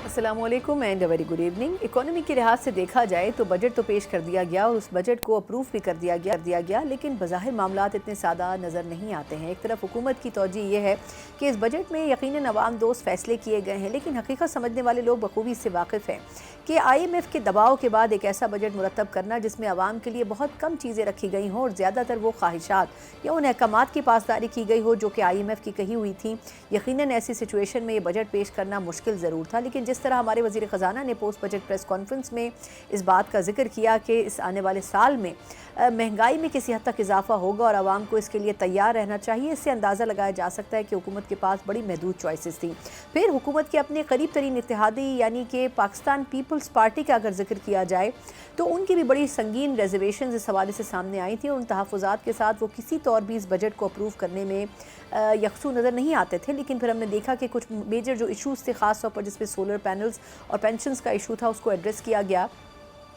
السلام علیکم and very good evening. Economy کے لحاظ سے دیکھا جائے تو بجٹ تو پیش کر دیا گیا اور اس بجٹ کو اپروو بھی کر دیا گیا لیکن بظاہر معاملات اتنے سادہ نظر نہیں آتے ہیں۔ ایک طرف حکومت کی توجہ یہ ہے کہ اس بجٹ میں یقیناً عوام دوست فیصلے کیے گئے ہیں، لیکن حقیقت سمجھنے والے لوگ بخوبی اس سے واقف ہیں کہ آئی ایم ایف کے دباؤ کے بعد ایک ایسا بجٹ مرتب کرنا جس میں عوام کے لیے بہت کم چیزیں رکھی گئی ہوں اور زیادہ تر وہ خواہشات یا ان احکامات کی پاسداری کی گئی ہو جو کہ آئی ایم ایف کی کہی ہوئی تھیں، یقیناً ایسی سچویشن میں یہ بجٹ پیش کرنا مشکل ضرور تھا۔ لیکن جس طرح ہمارے وزیر خزانہ نے پوسٹ بجٹ پریس کانفرنس میں اس بات کا ذکر کیا کہ اس آنے والے سال میں مہنگائی میں کسی حد تک اضافہ ہوگا اور عوام کو اس کے لیے تیار رہنا چاہیے، اس سے اندازہ لگایا جا سکتا ہے کہ حکومت کے پاس بڑی محدود چوائسز تھیں۔ پھر حکومت کے اپنے قریب ترین اتحادی یعنی کہ پاکستان پیپلز پارٹی کا اگر ذکر کیا جائے تو ان کی بھی بڑی سنگین ریزرویشنز اس حوالے سے سامنے آئی تھیں اور ان تحفظات کے ساتھ وہ کسی طور بھی اس بجٹ کو اپروو کرنے میں یکسو نظر نہیں آتے تھے۔ لیکن پھر ہم نے دیکھا کہ کچھ میجر جو ایشوز تھے، خاص طور پر جس پہ سولر پینلز اور پینشنز کا ایشو تھا، اس کو ایڈریس کیا گیا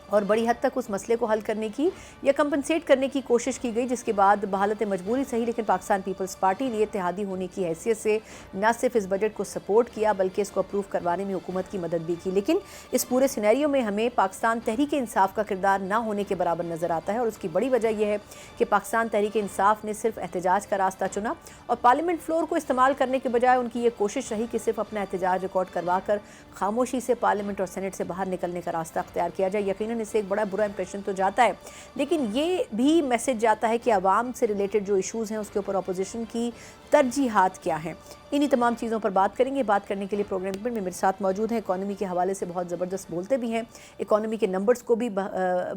اور بڑی حد تک اس مسئلے کو حل کرنے کی یا کمپنسیٹ کرنے کی کوشش کی گئی، جس کے بعد بحالت مجبوری صحیح لیکن پاکستان پیپلز پارٹی نے اتحادی ہونے کی حیثیت سے نہ صرف اس بجٹ کو سپورٹ کیا بلکہ اس کو اپروو کروانے میں حکومت کی مدد بھی کی۔ لیکن اس پورے سینیریو میں ہمیں پاکستان تحریک انصاف کا کردار نہ ہونے کے برابر نظر آتا ہے اور اس کی بڑی وجہ یہ ہے کہ پاکستان تحریک انصاف نے صرف احتجاج کا راستہ چنا اور پارلیمنٹ فلور کو استعمال کرنے کے بجائے ان کی یہ کوشش رہی کہ صرف اپنا احتجاج ریکارڈ کروا کر خاموشی سے پارلیمنٹ اور سینٹ سے باہر نکلنے کا راستہ اختیار کیا جائے۔ یقیناً اس سے ایک بڑا برا امپریشن تو جاتا ہے، لیکن یہ بھی میسج جاتا ہے کہ عوام سے ریلیٹڈ جو ایشوز ہیں اس کے اوپر اپوزیشن کی ترجیحات کیا ہیں۔ انہی تمام چیزوں پر بات کریں گے۔ بات کرنے کے لیے پروگرام میں میرے ساتھ موجود ہیں، اکانومی کے حوالے سے بہت زبردست بولتے بھی ہیں، اکانومی کے نمبرز کو بھی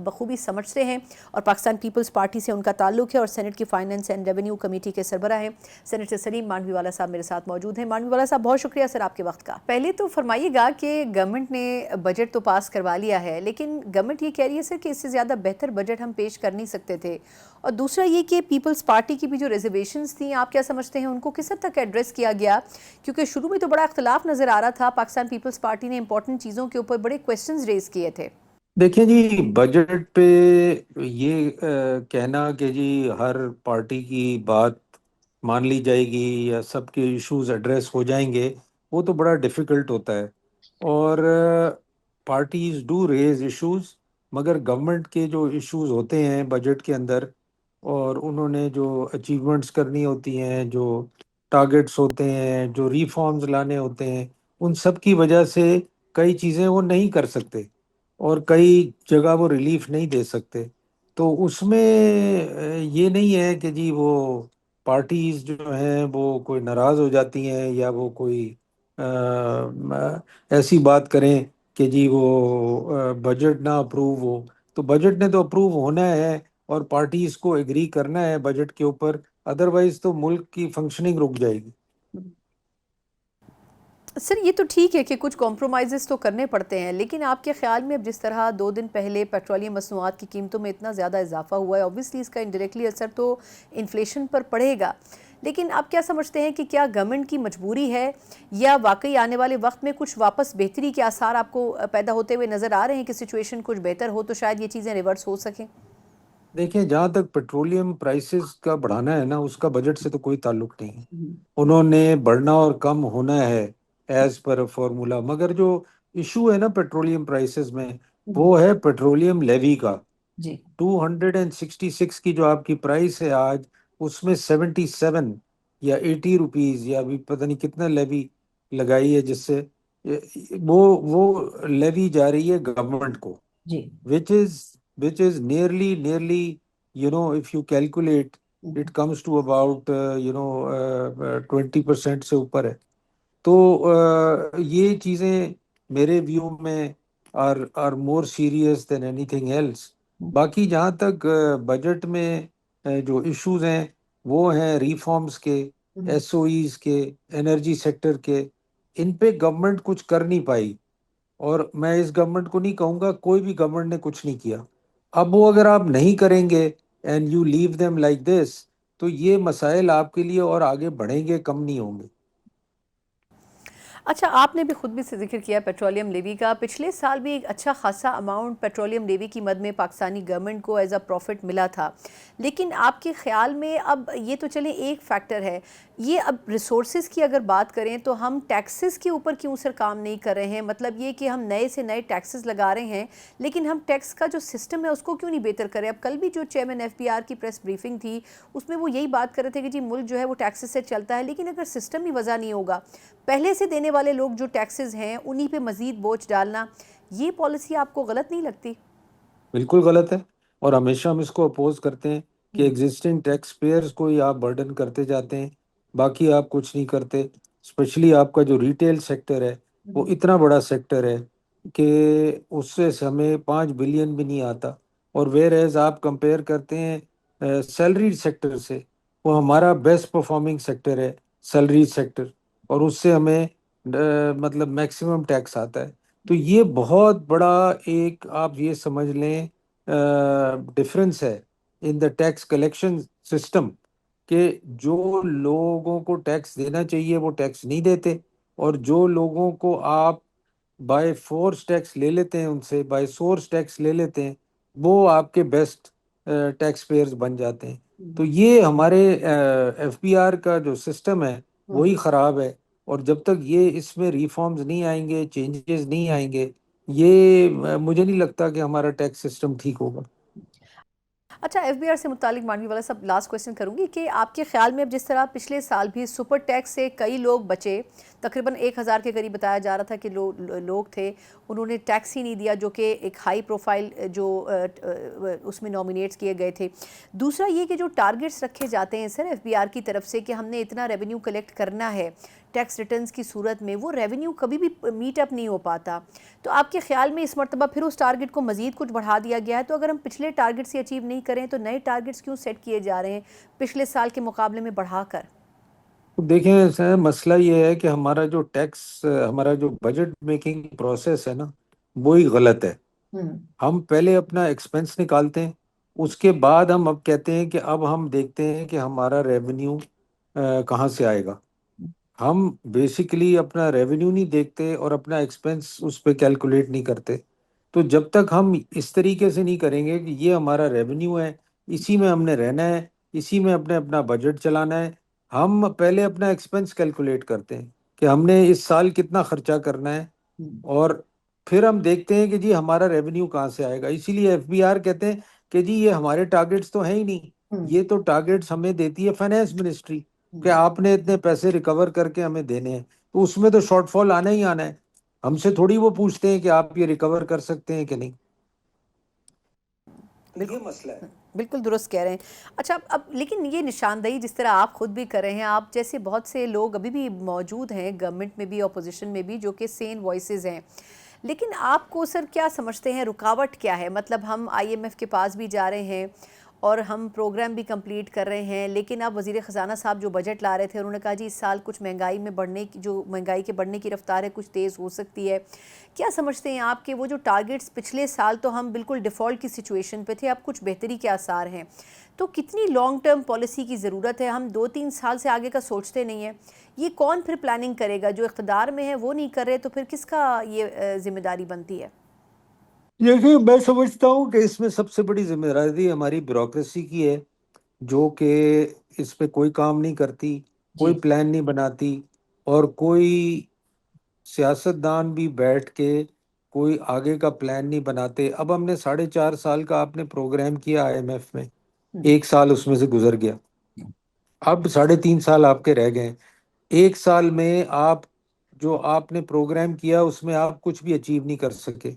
بخوبی سمجھتے ہیں اور پاکستان پیپلز پارٹی سے ان کا تعلق ہے اور سینٹ کی فائننس اینڈ ریونیو کمیٹی کے سربراہ ہیں سینیٹر سلیم مانوی والا صاحب میرے ساتھ موجود ہیں۔ مانوی والا صاحب بہت شکریہ سر آپ کے وقت کا۔ پہلے تو فرمائیے گا کہ گورنمنٹ نے بجٹ تو پاس کروا لیا ہے، لیکن گورنمنٹ یہ کہہ رہی ہے سر کہ اس سے زیادہ بہتر بجٹ ہم پیش کر نہیں سکتے تھے، اور دوسرا یہ کہ پیپلز پارٹی کی بھی جو ریزرویشنز تھیں آپ کیا سمجھتے ہیں ان کو کس حد تک ایڈریس کیا گیا؟ کیونکہ شروع میں تو بڑا اختلاف نظر آ رہا تھا، پاکستان پیپلز پارٹی نے امپورٹنٹ چیزوں کے اوپر بڑے کویسچنز ریز کیے تھے۔ دیکھیں جی، بجٹ پہ یہ کہنا کہ جی ہر پارٹی کی بات مان لی جائے گی یا سب کے ایشوز ایڈریس ہو جائیں گے، وہ تو بڑا ڈیفیکلٹ ہوتا ہے، اور پارٹیز ڈو ریز ایشوز، مگر گورنمنٹ کے جو ایشوز ہوتے ہیں بجٹ کے اندر اور انہوں نے جو اچیومنٹس کرنی ہوتی ہیں، جو ٹارگٹس ہوتے ہیں، جو ریفارمز لانے ہوتے ہیں، ان سب کی وجہ سے کئی چیزیں وہ نہیں کر سکتے اور کئی جگہ وہ ریلیف نہیں دے سکتے۔ تو اس میں یہ نہیں ہے کہ جی وہ پارٹیز جو ہیں وہ کوئی ناراض ہو جاتی ہیں یا وہ کوئی ایسی بات کریں کہ جی وہ بجٹ نہ اپروو ہو۔ تو بجٹ نے تو اپروو ہونا ہے اور پارٹیز کو ایگری کرنا ہے بجٹ کے اوپر، ادروائز تو ملک کی فنکشننگ رک جائے گی۔ سر یہ تو ٹھیک ہے کہ کچھ کمپرومائزز تو کرنے پڑتے ہیں، لیکن آپ کے خیال میں اب جس طرح 2 دن پہلے پیٹرولیم مصنوعات کی قیمتوں میں اتنا زیادہ اضافہ ہوا ہے، اوبویسلی اس کا انڈائریکٹلی اثر تو انفلیشن پر پڑے گا، لیکن آپ کیا سمجھتے ہیں کہ کیا گورنمنٹ کی مجبوری ہے یا واقعی آنے والے وقت میں کچھ واپس بہتری کے آثار آپ کو پیدا ہوتے ہوئے نظر آ رہے ہیں کہ سچویشن کچھ بہتر ہو تو شاید یہ چیزیں ریورس ہو سکیں؟ دیکھیں، جہاں تک پیٹرولیم پرائسز کا بڑھانا ہے نا، اس کا بجٹ سے تو کوئی تعلق نہیں ہے، انہوں نے بڑھنا اور کم ہونا ہے ایز پر فارمولا، مگر جو ایشو ہے نا پیٹرولیم پرائسز میں وہ ہے پیٹرولیم لیوی کا۔ 266 کی جو آپ کی پرائس ہے آج، اس میں 77 یا 80 روپیز یا بھی پتہ نہیں کتنا لیوی لگائی ہے، جس سے وہ لیوی جا رہی ہے گورنمنٹ کو، which is nearly if you calculate it comes to about 20% سے اوپر ہے۔ تو یہ چیزیں میرے ویو میں are more serious than anything else۔ باقی جہاں تک بجٹ میں جو ایشوز ہیں وہ ہیں ریفارمز کے، ایس او ایز کے، انرجی سیکٹر کے، ان پہ گورنمنٹ کچھ کر نہیں پائی، اور میں اس گورنمنٹ کو نہیں کہوں گا، کوئی بھی گورنمنٹ نے کچھ نہیں کیا۔ اب وہ اگر آپ نہیں کریں گے and you leave them like this, تو یہ مسائل آپ کے لیے اور آگے بڑھیں گے، کم نہیں ہوں گے۔ اچھا، آپ نے بھی خود بھی ذکر کیا پیٹرولیم لیوی کا، پچھلے سال بھی ایک اچھا خاصا اماؤنٹ پیٹرولیم لیوی کی مد میں پاکستانی گورنمنٹ کو ایز اے پروفٹ ملا تھا، لیکن آپ کے خیال میں اب یہ تو چلیں ایک فیکٹر ہے، یہ اب ریسورسز کی اگر بات کریں تو ہم ٹیکسز کے اوپر کیوں سر کام نہیں کر رہے ہیں؟ مطلب یہ کہ ہم نئے سے نئے ٹیکسز لگا رہے ہیں لیکن ہم ٹیکس کا جو سسٹم ہے اس کو کیوں نہیں بہتر کریں؟ اب کل بھی جو چیئرمین ایف بی آر کی پریس بریفنگ تھی اس میں وہ یہی بات کر رہے تھے کہ جی ملک جو ہے وہ ٹیکسز سے چلتا ہے، لیکن اگر سسٹم ہی وضع نہیں ہوگا، پہلے سے دینے والے لوگ جو ٹیکسز ہیں انہی پہ مزید بوجھ ڈالنا، یہ پالیسی آپ کو غلط نہیں لگتی؟ بالکل غلط ہے، اور ہمیشہ ہم اس کو اپوز کرتے ہیں کہ ایگزسٹنگ ٹیکس پیئرز کو ہی آپ برڈن کرتے جاتے ہیں، باقی آپ کچھ نہیں کرتے۔ اسپیشلی آپ کا جو ریٹیل سیکٹر ہے وہ اتنا بڑا سیکٹر ہے کہ اس سے ہمیں 5 بلین بھی نہیں آتا، اور ویئر ایز آپ کمپیئر کرتے ہیں سیلری سیکٹر سے، وہ ہمارا بیسٹ پرفارمنگ سیکٹر ہے سیلری سیکٹر، اور اس سے ہمیں مطلب میکسیمم ٹیکس آتا ہے۔ تو یہ بہت بڑا ایک آپ یہ سمجھ لیں ڈفرینس ہے ان دا ٹیکس کلیکشن سسٹم، کہ جو لوگوں کو ٹیکس دینا چاہیے وہ ٹیکس نہیں دیتے، اور جو لوگوں کو آپ بائی فورس ٹیکس لے لیتے ہیں، ان سے بائی سورس ٹیکس لے لیتے ہیں، وہ آپ کے بیسٹ ٹیکس پیئرز بن جاتے ہیں۔ تو یہ ہمارے ایف بی آر کا جو سسٹم ہے وہی خراب ہے، اور جب تک یہ اس میں ریفارمز نہیں آئیں گے، چینجز نہیں آئیں گے، یہ مجھے نہیں لگتا کہ ہمارا ٹیکس سسٹم ٹھیک ہوگا۔ اچھا، ایف بی آر سے متعلق مانوی والا صاحب لاسٹ کویسچن کروں گی کہ آپ کے خیال میں اب جس طرح پچھلے سال بھی سپر ٹیکس سے کئی لوگ بچے، تقریباً 1,000 کے قریب بتایا جا رہا تھا کہ لوگ تھے انہوں نے ٹیکس ہی نہیں دیا، جو کہ ایک ہائی پروفائل جو اس میں نامینیٹس کیے گئے تھے۔ دوسرا یہ کہ جو ٹارگٹس رکھے جاتے ہیں سر ایف بی آر کی طرف سے کہ ہم نے اتنا ریونیو کلیکٹ کرنا ہے ٹیکس ریٹرنز کی صورت میں، وہ ریونیو کبھی بھی میٹ اپ نہیں ہو پاتا، تو آپ کے خیال میں اس مرتبہ پھر اس ٹارگٹ کو مزید کچھ بڑھا دیا گیا ہے؟ تو اگر ہم پچھلے ٹارگٹ سے اچیو نہیں کریں تو نئے ٹارگٹس کیوں سیٹ کیے جا رہے ہیں پچھلے سال کے مقابلے میں بڑھا کر؟ دیکھیں سر، مسئلہ یہ ہے کہ ہمارا جو ٹیکس، ہمارا جو بجٹ میکنگ پروسیس ہے نا، وہی غلط ہے۔ ہم پہلے اپنا ایکسپنس نکالتے ہیں، اس کے بعد ہم اب کہتے ہیں کہ اب ہم دیکھتے ہیں کہ ہمارا ریونیو کہاں سے آئے گا۔ ہم بیسیکلی اپنا ریونیو نہیں دیکھتے اور اپنا ایکسپنس اس پہ کیلکولیٹ نہیں کرتے۔ تو جب تک ہم اس طریقے سے نہیں کریں گے کہ یہ ہمارا ریونیو ہے، اسی میں ہم نے رہنا ہے، اسی میں اپنا بجٹ چلانا ہے، ہم پہلے اپنا ایکسپنس کیلکولیٹ کرتے ہیں کہ ہم نے اس سال کتنا خرچہ کرنا ہے، اور پھر ہم دیکھتے ہیں کہ جی ہمارا ریونیو کہاں سے آئے گا۔ اسی لیے ایف بی آر کہتے ہیں کہ جی یہ ہمارے ٹارگٹس تو ہیں ہی نہیں، یہ تو ٹارگٹس ہمیں دیتی ہے فائنانس منسٹری، کہ آپ نے اتنے پیسے ریکور کر کے ہمیں دینے ہیں، تو اس میں تو شارٹ فال آنا ہی آنا ہے، ہم سے تھوڑی وہ پوچھتے ہیں کہ آپ یہ ریکور کر سکتے ہیں کہ نہیں۔ یہ مسئلہ ہے۔ بالکل درست کہہ رہے ہیں۔ اچھا، اب لیکن یہ نشاندہی جس طرح آپ خود بھی کر رہے ہیں، آپ جیسے بہت سے لوگ ابھی بھی موجود ہیں گورنمنٹ میں بھی اپوزیشن میں بھی جو کہ سین وائسز ہیں، لیکن آپ کو سر کیا سمجھتے ہیں رکاوٹ کیا ہے؟ مطلب ہم آئی ایم ایف کے پاس بھی جا رہے ہیں اور ہم پروگرام بھی کمپلیٹ کر رہے ہیں، لیکن اب وزیر خزانہ صاحب جو بجٹ لا رہے تھے انہوں نے کہا جی اس سال کچھ مہنگائی میں بڑھنے کی، جو مہنگائی کے بڑھنے کی رفتار ہے کچھ تیز ہو سکتی ہے۔ کیا سمجھتے ہیں آپ کہ وہ جو ٹارگٹس پچھلے سال تو ہم بالکل ڈیفالٹ کی سچویشن پہ تھے، اب کچھ بہتری کے آثار ہیں، تو کتنی لانگ ٹرم پالیسی کی ضرورت ہے؟ ہم 2-3 سال سے آگے کا سوچتے نہیں ہیں، یہ کون پھر پلاننگ کرے گا؟ جو اقتدار میں ہے وہ نہیں کر رہے تو پھر کس کا یہ ذمہ داری بنتی ہے؟ دیکھیے، میں سمجھتا ہوں کہ اس میں سب سے بڑی ذمہ داری ہماری بیوروکریسی کی ہے، جو کہ اس پہ کوئی کام نہیں کرتی، کوئی پلان نہیں بناتی، اور کوئی سیاستدان بھی بیٹھ کے کوئی آگے کا پلان نہیں بناتے۔ اب ہم نے 4.5 سال کا آپ نے پروگرام کیا آئی ایم ایف میں، 1 سال اس میں سے گزر گیا، اب 3.5 سال آپ کے رہ گئے۔ 1 سال میں آپ جو آپ نے پروگرام کیا اس میں آپ کچھ بھی اچیو نہیں کر سکے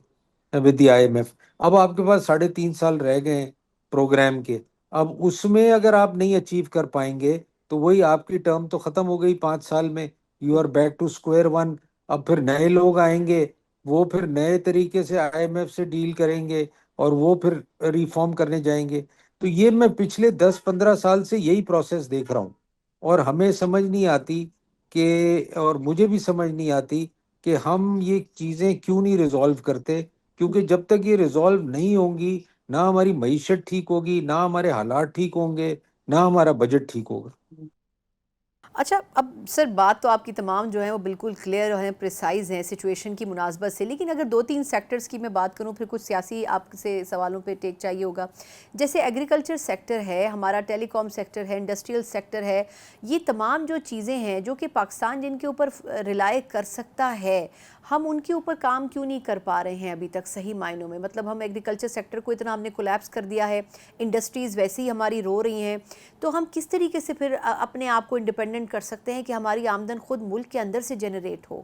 ود دی آئی ایم ایف۔ اب آپ کے پاس 3.5 سال رہ گئے ہیں پروگرام کے، اب اس میں اگر آپ نہیں اچیو کر پائیں گے تو وہی آپ کی ٹرم تو ختم ہو گئی 5 سال میں، you are back to square one. اب پھر نئے لوگ آئیں گے، وہ پھر نئے طریقے سے آئی ایم ایف سے ڈیل کریں گے، اور وہ پھر ریفارم کرنے جائیں گے۔ تو یہ میں پچھلے 10-15 سال سے یہی پروسیس دیکھ رہا ہوں، اور ہمیں سمجھ نہیں آتی کہ، اور مجھے بھی سمجھ نہیں آتی کہ ہم یہ چیزیں کیوں نہیں ریزالو کرتے، کیونکہ جب تک یہ ریزالو نہیں ہوں گی نہ ہماری معیشت ٹھیک ہوگی، نہ ہمارے حالات ٹھیک ہوں گے، نہ ہمارا بجٹ ٹھیک ہوگا۔ اچھا اب سر بات تو آپ کی تمام جو ہیں وہ بالکل کلیئر ہیں، پریسائز ہیں سچویشن کی مناسبت سے، لیکن اگر دو تین سیکٹرز کی میں بات کروں، پھر کچھ سیاسی آپ سے سوالوں پہ ٹیک چاہیے ہوگا، جیسے ایگریکلچر سیکٹر ہے ہمارا، ٹیلی کام سیکٹر ہے، انڈسٹریل سیکٹر ہے، یہ تمام جو چیزیں ہیں جو کہ پاکستان جن کے اوپر ریلائی کر سکتا ہے، ہم ان کے اوپر کام کیوں نہیں کر پا رہے ہیں ابھی تک صحیح معنوں میں؟ مطلب ہم ایگریکلچر سیکٹر کو اتنا ہم نے کولیپس کر دیا ہے، انڈسٹریز ویسی ہی ہماری رو رہی ہیں، تو ہم کس طریقے سے پھر اپنے آپ کو انڈیپینڈنٹ کر سکتے ہیں کہ ہماری آمدن خود ملک کے اندر سے جنریٹ ہو؟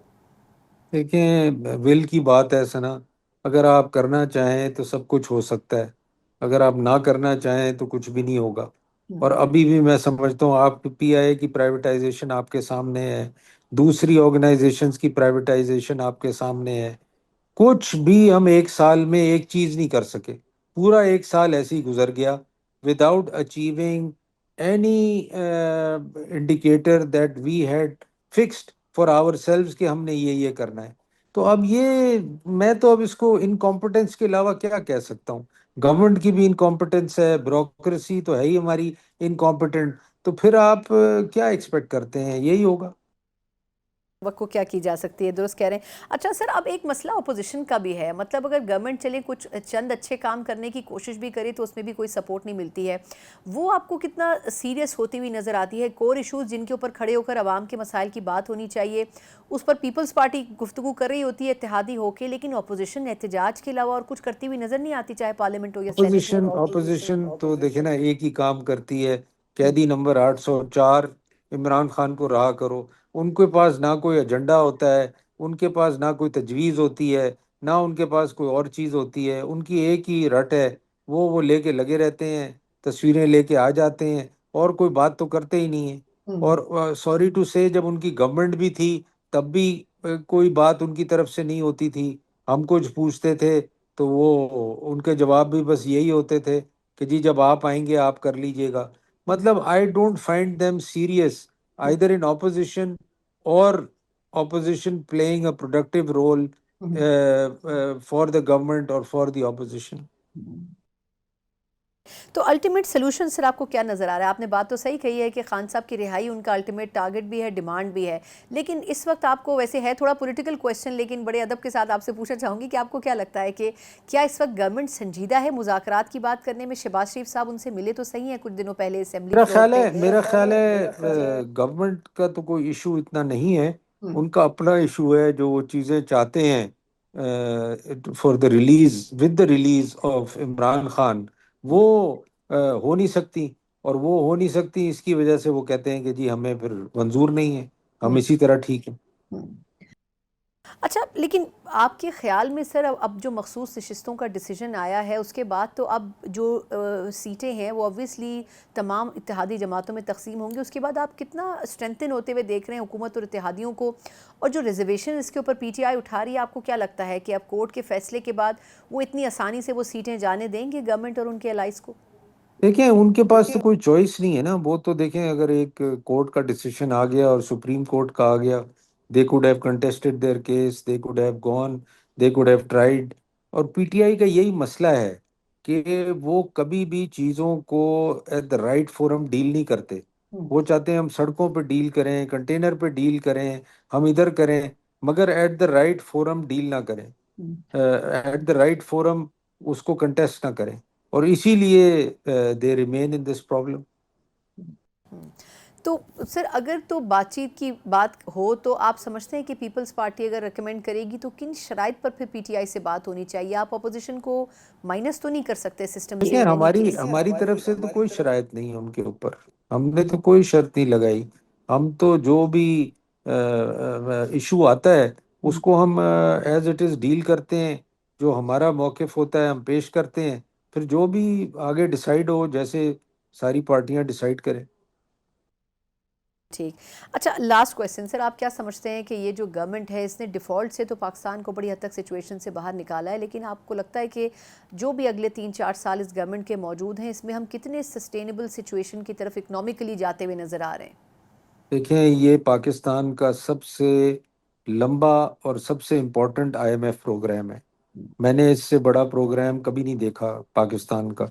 دیکھیں، ول کی بات ہے سنا، اگر آپ کرنا چاہیں تو سب کچھ ہو سکتا ہے، اگر آپ نہ کرنا چاہیں تو کچھ بھی نہیں ہوگا۔ اور ابھی بھی میں سمجھتا ہوں آپ پی آئی کی پرائیویٹائزیشن آپ کے سامنے ہے، دوسری آرگنائزیشنز کی پرائیویٹائزیشن آپ کے سامنے ہے، کچھ بھی ہم ایک سال میں ایک چیز نہیں کر سکے، پورا ایک سال ایسے ہی گزر گیا without achieving any indicator that we had fixed for ourselves کہ ہم نے یہ کرنا ہے۔ تو اب یہ میں تو اب اس کو انکمپٹنس کے علاوہ کیا کہہ سکتا ہوں؟ گورنمنٹ کی بھی انکمپٹنس ہے، بیوروکریسی تو ہے ہی ہماری انکمپٹنٹ، تو پھر آپ کیا ایکسپیکٹ کرتے ہیں؟ یہی ہوگا۔ توقع کیا کی جا سکتی ہے، درست کہہ رہے ہیں۔ اچھا سر، اب ایک مسئلہ اپوزیشن کا بھی ہے، مطلب اگر گورنمنٹ چلے کچھ چند اچھے کام کرنے کی کوشش بھی کرے تو اس میں بھی کوئی سپورٹ نہیں ملتی ہے، وہ آپ کو کتنا سیریس ہوتی ہوئی نظر آتی ہے؟ کور ایشوز جن کے اوپر کھڑے ہو کر عوام کے مسائل کی بات ہونی چاہیے، اس پر پیپلز پارٹی گفتگو کر رہی ہوتی ہے اتحادی ہو کے، لیکن اپوزیشن احتجاج کے علاوہ اور کچھ کرتی ہوئی نظر نہیں آتی، چاہے پارلیمنٹ ہو یا سینٹ میں۔ اپوزیشن تو دیکھیں نا ایک ہی کام کرتی ہے، قیدی نمبر 804 عمران خان کو رہا کرو۔ ان کے پاس نہ کوئی ایجنڈا ہوتا ہے، ان کے پاس نہ کوئی تجویز ہوتی ہے، نہ ان کے پاس کوئی اور چیز ہوتی ہے، ان کی ایک ہی رٹ ہے، وہ لے کے لگے رہتے ہیں، تصویریں لے کے آ جاتے ہیں، اور کوئی بات تو کرتے ہی نہیں ہیں۔ اور سوری ٹو سے جب ان کی گورنمنٹ بھی تھی تب بھی کوئی بات ان کی طرف سے نہیں ہوتی تھی، ہم کچھ پوچھتے تھے تو وہ ان کے جواب بھی بس یہی ہوتے تھے کہ جی جب آپ آئیں گے آپ کر لیجئے گا۔ مطلب I don't find them serious either in opposition or opposition playing a productive role for the government or for the opposition۔ تو الٹیمیٹ سلوشن سر آپ کو کیا نظر آ رہا ہے؟ آپ نے بات تو صحیح کہی ہے کہ خان صاحب کی رہائی ان کا الٹیمیٹ ٹارگٹ بھی ہے، ڈیمانڈ بھی ہے، لیکن اس وقت آپ کو، ویسے ہے تھوڑا پولیٹیکل کویسچن لیکن بڑے ادب کے ساتھ آپ سے پوچھنا چاہوں گی کہ آپ کو کیا لگتا ہے کہ کیا اس وقت گورنمنٹ سنجیدہ ہے مذاکرات کی بات کرنے میں؟ شہباز شریف صاحب ان سے ملے تو صحیح ہیں کچھ دنوں پہلے اسمبلی فلور پہ۔ میرا خیال ہے گورنمنٹ کا تو کوئی ایشو اتنا نہیں ہے، ان کا اپنا ایشو ہے، جو وہ چیزیں چاہتے ہیں for the release with the release of Imran Khan, وہ ہو نہیں سکتی، اور وہ ہو نہیں سکتی اس کی وجہ سے وہ کہتے ہیں کہ جی ہمیں پھر منظور نہیں ہے، ہم اسی طرح ٹھیک ہیں۔ اچھا لیکن آپ کے خیال میں سر اب جو مخصوص نشستوں کا ڈیسیجن آیا ہے اس کے بعد تو اب جو سیٹیں ہیں وہ obviously تمام اتحادی جماعتوں میں تقسیم ہوں گی، اس کے بعد آپ کتنا اسٹرینتھن ہوتے ہوئے دیکھ رہے ہیں حکومت اور اتحادیوں کو؟ اور جو ریزرویشن اس کے اوپر پی ٹی آئی اٹھا رہی ہے، آپ کو کیا لگتا ہے کہ اب کورٹ کے فیصلے کے بعد وہ اتنی آسانی سے وہ سیٹیں جانے دیں گے گورنمنٹ اور ان کے الائز کو؟ دیکھیں ان کے پاس تو کوئی چوائس نہیں ہے نا، وہ تو دیکھیں اگر ایک کورٹ کا ڈیسیشن آ گیا اور سپریم کورٹ کا آ گیا، they could have contested their case, they could have gone, they could have tried. اور پی ٹی آئی کا یہی مسئلہ ہے کہ وہ کبھی بھی چیزوں کو at the right forum deal نہیں کرتے، وہ چاہتے ہیں ہم سڑکوں پہ ڈیل کریں، کنٹینر پہ ڈیل کریں، ہم ادھر کریں، مگر at the right forum deal نہ کریں، ایٹ دا رائٹ فورم اس کو کنٹیسٹ نہ کریں، اور اسی لیے they remain in this problem. تو سر اگر تو بات چیت کی بات ہو تو آپ سمجھتے ہیں کہ پیپلز پارٹی اگر ریکمینڈ کرے گی تو کن شرائط پر پھر پی ٹی آئی سے بات ہونی چاہیے؟ آپ اپوزیشن کو مائنس تو نہیں کر سکتے سسٹم سے دیکھیں ان اینی کیس؟ ہماری طرف سے تو کوئی شرائط نہیں ہے ان کے اوپر، ہم نے تو کوئی شرط نہیں لگائی، ہم تو جو بھی ایشو آتا ہے اس کو ہم ایز اٹ از ڈیل کرتے ہیں، جو ہمارا موقف ہوتا ہے ہم پیش کرتے ہیں، پھر جو بھی آگے ڈیسائیڈ ہو، جیسے ساری پارٹیاں ڈیسائیڈ کریں۔ ٹھیک۔ اچھا لاسٹ کویسچن سر، آپ کیا سمجھتے ہیں کہ یہ جو گورنمنٹ ہے اس نے ڈیفالٹ سے تو پاکستان کو بڑی حد تک سچویشن سے باہر نکالا ہے، لیکن آپ کو لگتا ہے کہ جو بھی اگلے 3-4 سال اس گورنمنٹ کے موجود ہیں اس میں ہم کتنے سسٹینیبل سچویشن کی طرف اکنامکلی جاتے ہوئے نظر آ رہے ہیں؟ دیکھیں یہ پاکستان کا سب سے لمبا اور سب سے important I M F programme ہے، میں نے اس سے بڑا پروگرام کبھی نہیں دیکھا پاکستان کا،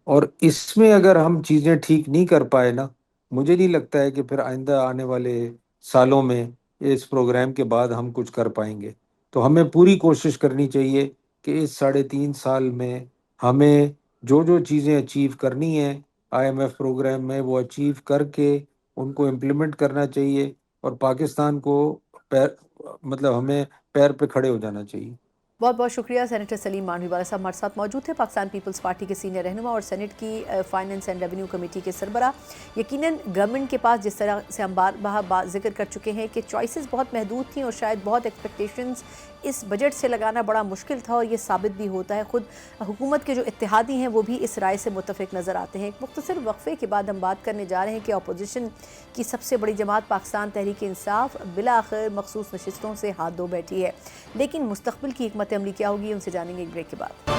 اور اس میں اگر ہم چیزیں ٹھیک نہیں کر پائے نا مجھے نہیں لگتا ہے کہ پھر آئندہ آنے والے سالوں میں اس پروگرام کے بعد ہم کچھ کر پائیں گے. تو ہمیں پوری کوشش کرنی چاہیے کہ اس 3.5 سال میں ہمیں جو جو چیزیں اچیو کرنی ہیں آئی ایم ایف پروگرام میں وہ اچیو کر کے ان کو امپلیمنٹ کرنا چاہیے، اور پاکستان کو پیر مطلب ہمیں پیر پہ کھڑے ہو جانا چاہیے. بہت بہت شکریہ. سینیٹر سلیم مانوی والا صاحب ہمارے ساتھ موجود تھے، پاکستان پیپلز پارٹی کے سینئر رہنما اور سینٹ کی فائننس اینڈ ریونیو کمیٹی کے سربراہ. یقیناً گورنمنٹ کے پاس جس طرح سے ہم بار ذکر کر چکے ہیں کہ چوائسز بہت محدود تھیں اور شاید بہت ایکسپیکٹیشنز اس بجٹ سے لگانا بڑا مشکل تھا، اور یہ ثابت بھی ہوتا ہے. خود حکومت کے جو اتحادی ہیں وہ بھی اس رائے سے متفق نظر آتے ہیں. ایک مختصر وقفے کے بعد ہم بات کرنے جا رہے ہیں کہ اپوزیشن کی سب سے بڑی جماعت پاکستان تحریک انصاف بالآخر مخصوص نشستوں سے ہاتھ دھو بیٹھی ہے، لیکن مستقبل کی حکمت عملی کیا ہوگی، ان سے جانیں گے ایک بریک کے بعد.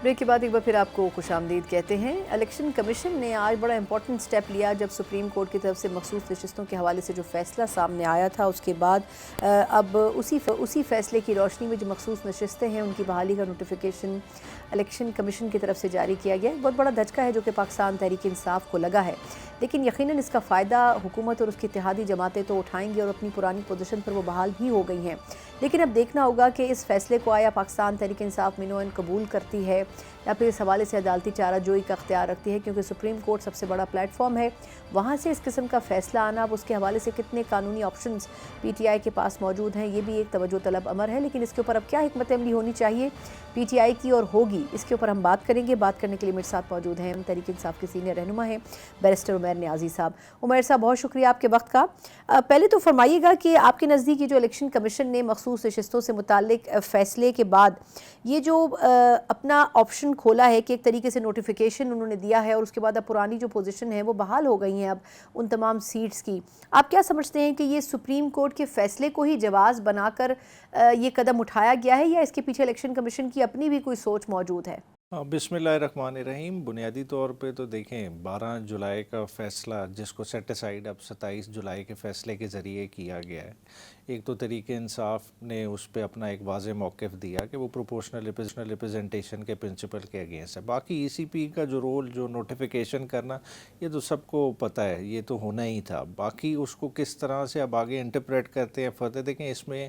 بریک کے بعد ایک بار پھر آپ کو خوش آمدید کہتے ہیں. الیکشن کمیشن نے آج بڑا امپورٹنٹ سٹیپ لیا جب سپریم کورٹ کی طرف سے مخصوص نشستوں کے حوالے سے جو فیصلہ سامنے آیا تھا، اس کے بعد اب اسی فیصلے کی روشنی میں جو مخصوص نشستیں ہیں ان کی بحالی کا نوٹیفیکیشن الیکشن کمیشن کی طرف سے جاری کیا گیا. ایک بہت بڑا دھچکا ہے جو کہ پاکستان تحریک انصاف کو لگا ہے، لیکن یقیناً اس کا فائدہ حکومت اور اس کی اتحادی جماعتیں تو اٹھائیں گی اور اپنی پرانی پوزیشن پر وہ بحال بھی ہو گئی ہیں. لیکن اب دیکھنا ہوگا کہ اس فیصلے کو آیا پاکستان تحریک انصاف مینوئن قبول کرتی ہے یا پھر اس حوالے سے عدالتی چارہ جوئی کا اختیار رکھتی ہے، کیونکہ سپریم کورٹ سب سے بڑا پلیٹ فارم ہے. وہاں سے اس قسم کا فیصلہ آنا، اب اس کے حوالے سے کتنے قانونی آپشنز پی ٹی آئی کے پاس موجود ہیں، یہ بھی ایک توجہ طلب امر ہے. لیکن اس کے اوپر اب کیا حکمت عملی ہونی چاہیے پی ٹی آئی کی اور ہوگی، اس کے اوپر ہم بات کریں گے. بات کرنے کے لیے میرے ساتھ موجود ہیں تحریک انصاف کے سینئر رہنما ہیں بیرسٹر عمیر نیازی صاحب. عمیر صاحب بہت شکریہ آپ کے وقت کا. پہلے تو فرمائیے گا کہ آپ کے نزدیک یہ جو الیکشن کمیشن نے مخصوص نشستوں سے متعلق فیصلے کے بعد یہ جو اپنا آپشن کھولا ہے کہ ایک طریقے سے نوٹیفیکیشن انہوں نے دیا ہے اور اس کے بعد اب پرانی جو پوزیشن ہے وہ بحال ہو گئی ہیں اب ان تمام سیٹس کی، آپ کیا سمجھتے ہیں کہ یہ سپریم کورٹ کے فیصلے کو ہی جواز بنا کر یہ قدم اٹھایا گیا ہے، یا اس کے پیچھے الیکشن کمیشن کی اپنی بھی کوئی سوچ موجود ہے؟ بسم اللہ الرحمن الرحیم. بنیادی طور پہ تو دیکھیں 12 جولائی کا فیصلہ جس کو سیٹ اسائیڈ اب 27 جولائی کے فیصلے کے ذریعے کیا گیا ہے، ایک تو تحریک انصاف نے اس پہ اپنا ایک واضح موقف دیا کہ وہ پروپورشنل ریپرزنٹیشن کے پرنسپل کے اگینسٹ ہے. باقی ای سی پی کا جو رول جو نوٹیفیکیشن کرنا یہ تو سب کو پتہ ہے، یہ تو ہونا ہی تھا. باقی اس کو کس طرح سے اب آگے انٹرپریٹ کرتے ہیں فردر، دیکھیں اس میں